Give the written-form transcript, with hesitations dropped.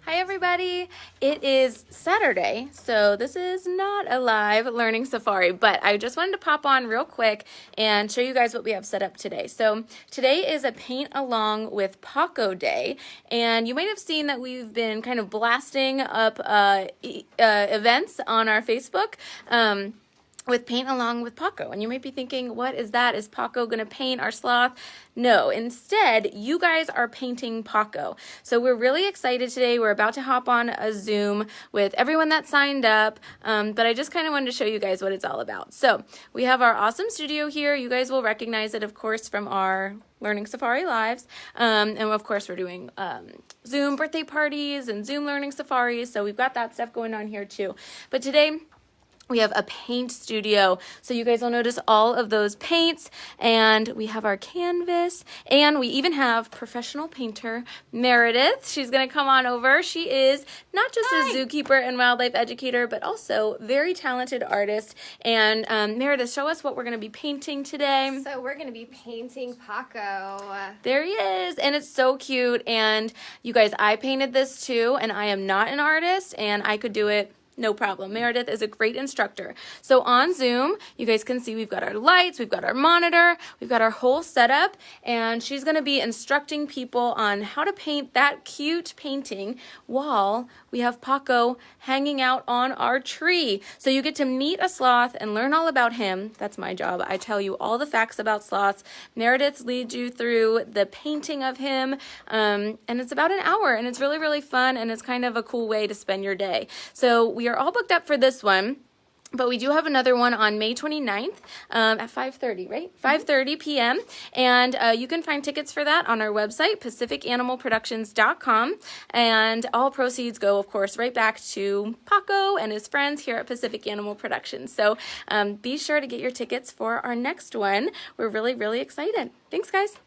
Hi everybody, it is Saturday, so this is not a live learning safari, but I just wanted to pop on real quick and show you guys what we have set up today. So today is a paint along with Paco Day, and you might have seen that we've been kind of blasting up events on our Facebook. With paint along with Paco. And you might be thinking, what is that? Is Paco gonna paint our sloth? No, instead, you guys are painting Paco. So we're really excited today. We're about to hop on a Zoom with everyone that signed up, but I just kind of wanted to show you guys what it's all about. So we have our awesome studio here. You guys will recognize it, of course, from our Learning Safari Lives. And of course, we're doing Zoom birthday parties and Zoom Learning Safaris. So we've got that stuff going on here too. But today, we have a paint studio, so you guys will notice all of those paints, and we have our canvas, and we even have professional painter Meredith. She's gonna come on over. She is not just a zookeeper and wildlife educator, but also very talented artist. And Meredith, show us what we're gonna be painting today. So we're gonna be painting Paco. There he is, and it's so cute. And you guys, I painted this too, and I am not an artist, and I could do it no problem. Meredith is a great instructor. So on Zoom, you guys can see we've got our lights, we've got our monitor, we've got our whole setup, and she's gonna be instructing people on how to paint that cute painting while we have Paco hanging out on our tree. So you get to meet a sloth and learn all about him. That's my job. I tell you all the facts about sloths. Meredith leads you through the painting of him, and it's about an hour, and it's really, really fun, and it's kind of a cool way to spend your day. So we are all booked up for this one, but we do have another one on May 29th at 5:30, right? 5:30 p.m. And you can find tickets for that on our website, pacificanimalproductions.com. And all proceeds go, of course, right back to Paco and his friends here at Pacific Animal Productions. So be sure to get your tickets for our next one. We're really, really excited. Thanks, guys.